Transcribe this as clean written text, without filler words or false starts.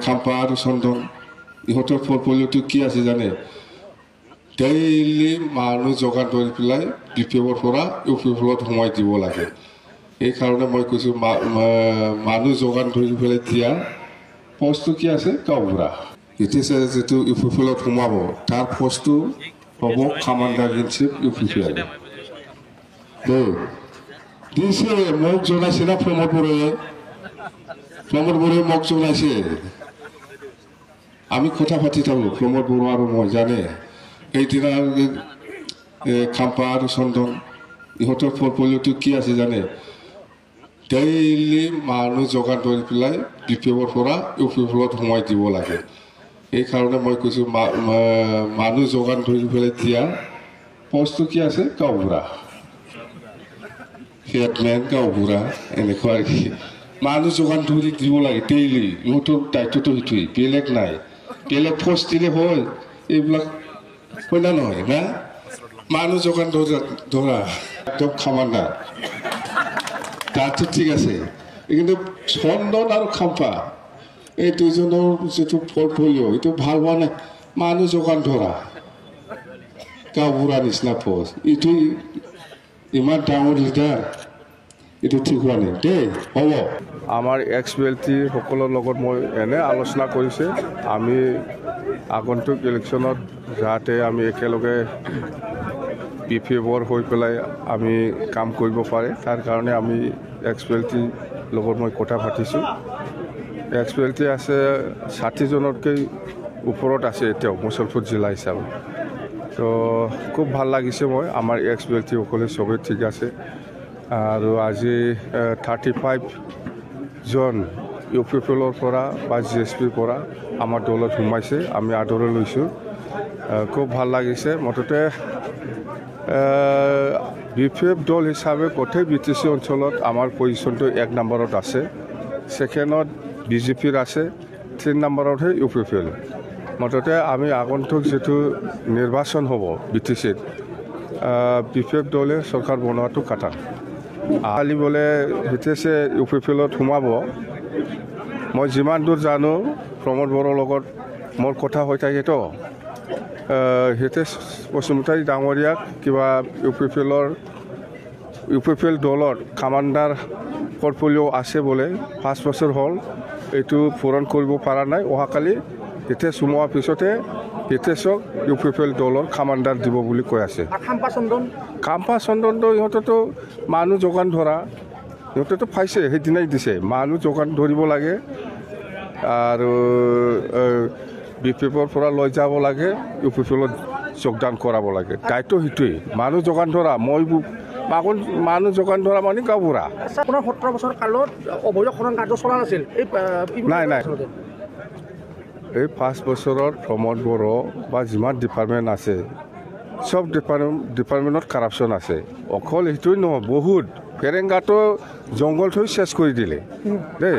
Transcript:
খাম্পা আৰু চন্দন ইহঁতৰ পৰ্টফলিঅ'টো কি আছে জানে ডেইলি মানুহ যোগান ধৰি পেলাই BPFৰ পৰা UPFত সোমাই দিব লাগে এইকাৰণে মই কৈছোঁ মানুহ যোগান ধৰি পেলাই দিয়া পষ্টটো কি আছে গাঁওবুঢ়া এতিয়া যিটো UPFত সোমাব তাৰ পষ্টটো হ'ব কামাণ্ডাৰ ইন চিফ UPFL দিছে মোক জনাইছে না প্ৰমোদ বড়োৱে মোক জনাইছে আমি কথা পাতি থাকোঁ প্ৰমোদ বড়ো আৰু মই জানে সেইদিনা খাম্পা আৰু চন্দন ইহঁতৰ পৰ্টফলিঅ'টো কি আছে জানে ডেইলি মানুহ যোগান ধৰি পেলাই BPFৰ পৰা UPFত সোমাই দিব লাগে এইকাৰণে মই কৈছোঁ মানুহ যোগান ধৰি পেলাই দিয়া পষ্টটো কি আছে গাঁওবুঢ়া হেডমেন গাঁওবুঢ়া এনেকুৱা আৰু কি মানুহ যোগান ধৰি দিব লাগে ডেইলি ইহঁতৰ দায়িত্বটো সেইটোৱেই বেলেগ নাই বেলেগ পষ্ট দিলে হ'ল এইবিলাক হয় না নহয় না মানুহ যোগান ধৰা একদম কামাণ্ডাৰ তাতো ঠিক আছে কিন্তু চন্দন আৰু খাম্পা এই দুজনৰ যিটো পৰ্টফলিঅ' এইটো ভাল হোৱা নাই মানুহ যোগান ধৰা গাঁওবুঢ়া নিচিনা পষ্ট এইটো ইমান ডাঙৰ লিডাৰ এইটো ঠিক হোৱা নাই দেই হ'ব আমাৰ XBLT সকলৰ লগত মই এনে আলোচনা কৰিছে আমি আগন্তুক ইলেকশ্যনত যাতে আমি একেলগে BPFৰ হৈ পেলাই আমি কাম কৰিব পাৰে তাৰ কাৰণে আমি XBLT লগত মই কথা পাতিছোঁ XBLT আছে 60 জনতকৈ ওপৰত আছে এতিয়াও মুছলপুৰ জিলা হিচাপে তো খুব ভাল লাগিছে মই আমাৰ XBLT সকলে চবেই ঠিক আছে আৰু আজি 35 জন UPFলৰ পৰা বা GSPৰ পৰা আমাৰ দলত সোমাইছে আমি আদৰি লৈছোঁ খুব ভাল লাগিছে মুঠতে BPF দল হিচাপে গোটেই BTC অঞ্চলত আমাৰ পজিশ্যনটো 1 নম্বৰত আছে ছেকেণ্ডত BJPৰ আছে 3 নম্বৰতহে UPFL মুঠতে আমি আগন্তুক যেটো নিৰ্বাচন হ'ব BTCত BPF দলে চৰকাৰ বনোৱাটো কাটা আলি বলে হিতেছে UPFলত সোমাব মই যিমান দূৰ জানো প্ৰমোদ বড়োৰ লগত মোৰ কথা হৈ থাকেতো হিতেশ বসুমতাৰী ডাঙৰীয়াক কিবা UPFL দলৰ কামাণ্ডাৰ পৰ্টফলিঅ' আছে বোলে 5 বছৰ হ'ল এইটো পূৰণ কৰিব পৰা নাই অহাকালি হিতেশ সোমোৱাৰ পিছতে হিতেশক UPFL দলৰ কামাণ্ডাৰ দিব বুলি কৈ আছে খাম্পা চন্দনটো ইহঁতেতো মানুহ যোগান ধৰা ইহঁতেতো পাইছে সেইদিনাই দিছে মানুহ যোগান ধৰিব লাগে আৰু BPFৰ পৰা লৈ যাব লাগে UPFলত যোগদান কৰাব লাগে দায়িত্ব সেইটোৱেই মানুহ যোগান ধৰা মই মানুহ যোগান ধৰা মানে গাঁওবুঢ়া 17 বছৰ কালত অবৈধ খনন কাৰ্য চলা নাছিল নাই এই 5 বছৰত প্ৰমোদ বড়ো বা যিমান ডিপাৰ্টমেণ্ট আছে সব ডিপাৰ্টমেণ্টত কাৰাপশ্যন আছে অকল সেইটোৱেই নহয় বহুত ফেৰেংগাটো জংঘল থৈ চেছ কৰি দিলে দেই